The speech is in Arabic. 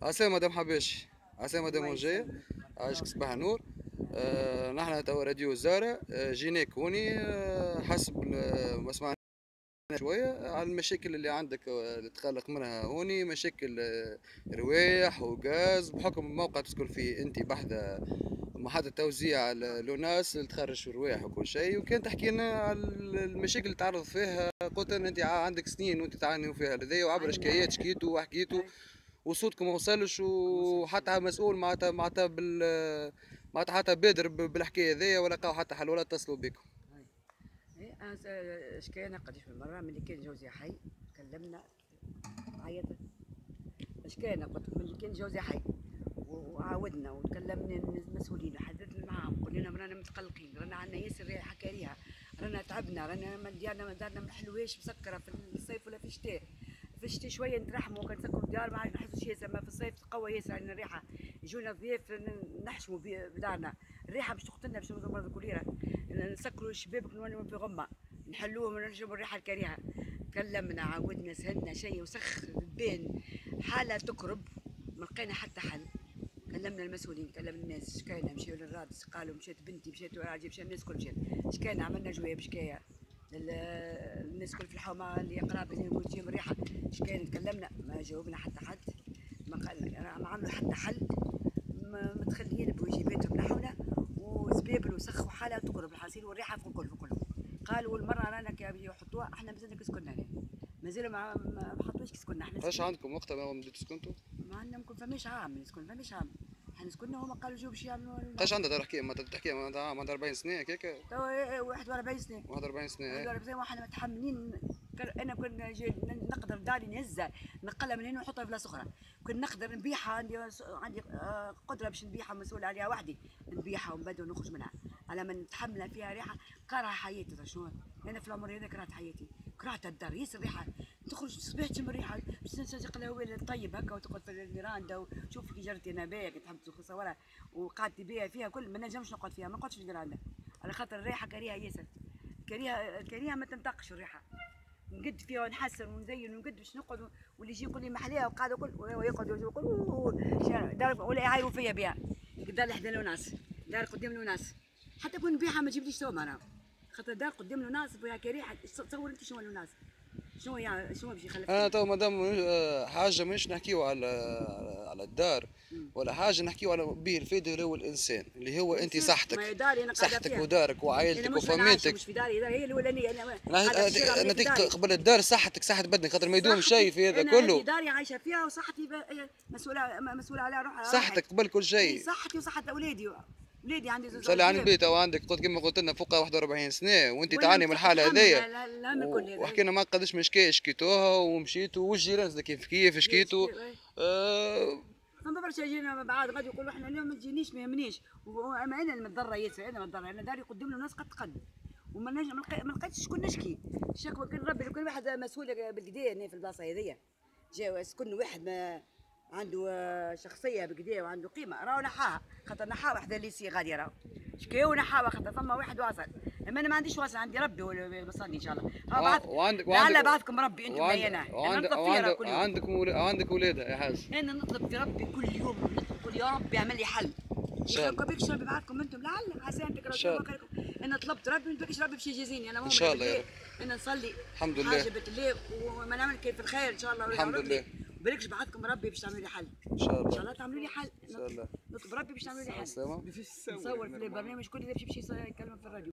عسلامة مدام حباش، عسلامة مدام الله وجاية، يسلمك. عايشك الله صباح النور. نحن توا راديو الزهرة، جيناك هوني حسب ما سمعنا شوية على المشاكل اللي عندك، اللي تقلق منها هوني مشاكل رواح وغاز بحكم الموقع تسكن فيه انت بحذا محطة توزيع لوناس اللي تخرج في الرواح وكل شيء، وكان تحكي لنا على المشاكل اللي تعرض فيها. قلت ان انت عندك سنين وانت تعاني فيها لذي، وعبر شكايات عين. شكيتوا وحكيتوا أي. وصوتكم ما وصلش، ما وصلش. وحتى مسؤول معناتها معناتها حتى بادر بالحكايه هذيا ولا لقاو حتى حل ولا اتصلوا بكم. أي. أي. أنا شكينا قداش من مرة ملي كان جوزي حي. كلمنا. عيط. شكينا قلت لكم ملي كان جوزي حي. وعاودنا وتكلمنا المسؤولين حدثنا معاهم قلنا لهم رانا متقلقين، رانا عندنا ياسر ريحه كريهه، رانا تعبنا، رانا دارنا ما حلويش مسكره في الصيف ولا في الشتاء. في الشتاء شويه نترحموا كان نسكروا الدار ما عاد نحسوش ياسر، ما في الصيف تقوى ياسر عندنا الريحه. يجونا ضيوف نحشموا بدارنا، الريحه باش تقتلنا باش نمرضوا مرض الكوليرا. نسكروا الشبابك نولوا في غمه نحلوهم ونرجعوا الريحه الكريهه. كلمنا عاودنا سهلنا شيء وسخ بين حاله تقرب ما لقينا حتى حل. كلمنا المسؤولين كلمنا الناس شكينا مشيو للرادس قالوا مشيت بنتي مشيت وراجي مشى الناس الكل مشيت. شكينا عملنا جواب شكايه الناس الكل في الحومه اللي قراب يقول فيهم الريحه. شكينا تكلمنا ما جاوبنا حتى حد، ما قال ما عملوا حتى حل. متخليين بواجباتهم نحونا وزبابل وسخ وحاله تقرب الحصيل والريحه في الكل في الكل. قالوا المره رانا كي يحطوها احنا مازلنا كسكننا هنا، مازالوا ما حطوش كسكننا احنا. ايش عندكم وقتها ما بديتوا تسكنتوا؟ ما عندنا يمكن فماش عام نسكن فماش عام. احنا سكننا هما قالوا جو باش يعملوا ايش عندها تحكي ما تحكي عندها 40 سنه هكاك؟ توا 41 سنه. 41 سنه ايه. 41 سنه واحنا متحملين. انا كنا نقدر داري نهزها نقلها من هنا ونحطها في بلاصه اخرى. كنا نقدر نبيعها، عندي قدره باش نبيعها مسؤول عليها وحدي، نبيعها ونبدل ونخرج منها. على ما نتحمل فيها ريحه كره حياتي. شنو انا في العمر هذا كرهت حياتي، كرهت الدار ياسر ريحه تخرج صبيح تشم الريحه باش تنسى قهوه طيب هكا وتقعد في الفيراندا وتشوف كي جرتي انا بها كي تحب تصورها وقعدت بها فيها كل ما نجمش نقعد فيها، ما نقعدش في الفيراندا على خاطر الريحه كريهه ياسر. كريهه ما تنطقش الريحه. نقد فيها ونحسن ونزين ونقد باش نقعد واللي يجي يقول لي محليها وقاعد يقول ويقعد يقول ولا يعايروا فيا بها. دار لحدا الناس، دار قدام الناس، حتى كون نبيعها ما تجيبليش توما انا خاطر دار قدام الناس فيها كريهه. تصور انت شنو الناس شنو يعني شنو باش يخلف. انا تو مادام حاجه مش نحكيو على الدار ولا حاجه، نحكيو على به الفائده اللي هو الانسان اللي هو انت صحتك. ما هي داري انا قاعده صحتك فيها. ودارك انا وعائلتك مش عايشه وفاميلتك. مش في داري، داري هي الاولانيه. انا انا نعطيك قبل الدار صحتك، صحة بدنك، خاطر ما يدوم شيء في هذا انا هذه كله. داري عايشه فيها وصحتي مسؤوله عليها روحي. صحتك قبل كل اي شيء. صحتي وصحه اولادي. اولادي عندي زوج صلي على صغير. النبي، تو عندك قلت كما قلت لنا فوق 41 سنه وانت وانا تعاني من الحاله متحمله هذيا. الهم الكل هذا. وحكينا ما قداش من شكايه شكيتوها ومشيتوا والجيران كيف شكيتوا. فما برشا جينا بعاد غادي يقولوا احنا اليوم ما تجينيش ما يهمنيش. وانا المتضرره ياسر، انا متضرره، انا داري قدام له ناس قد وما نجم ما لقيتش شكون نشكي. الشكوى كان ربي لو كان واحد مسؤول بالكدا هنا في البلاصه هذيا جا سكن واحد ما عنده شخصيه بكدا وعنده قيمه راهو نحاها خاطر نحاها وحده اللي سي غادي راهو شكاو نحاها خاطر فما واحد واصل. اما انا ما عنديش واصل، عندي ربي هو اللي وصلني ان شاء الله. لعل بعثكم ربي انتم بينا. وعندك ولادها يا حاج. انا نطلب في ربي كل يوم نقول يا ربي اعمل لي حل. ان شاء الله. بيكش ربي بعثكم انتم لعل عسى انت انا طلبت ربي ما بيكش ربي باش يجازيني. انا ان شاء الله يا رب. انا نصلي الحمد لله حاجه بالله وما نعمل كيف الخير ان شاء الله. الحمد لله. بريكش بعثكم ربي باش تعملوا لي حل ان شاء الله. ان شاء الله تعملوا لي حل. ان شاء الله. نطلب ربي باش تعملوا لي حل. السلامة. نصور في البرنامج كل اللي باش يمشي يتكلم في الراديو.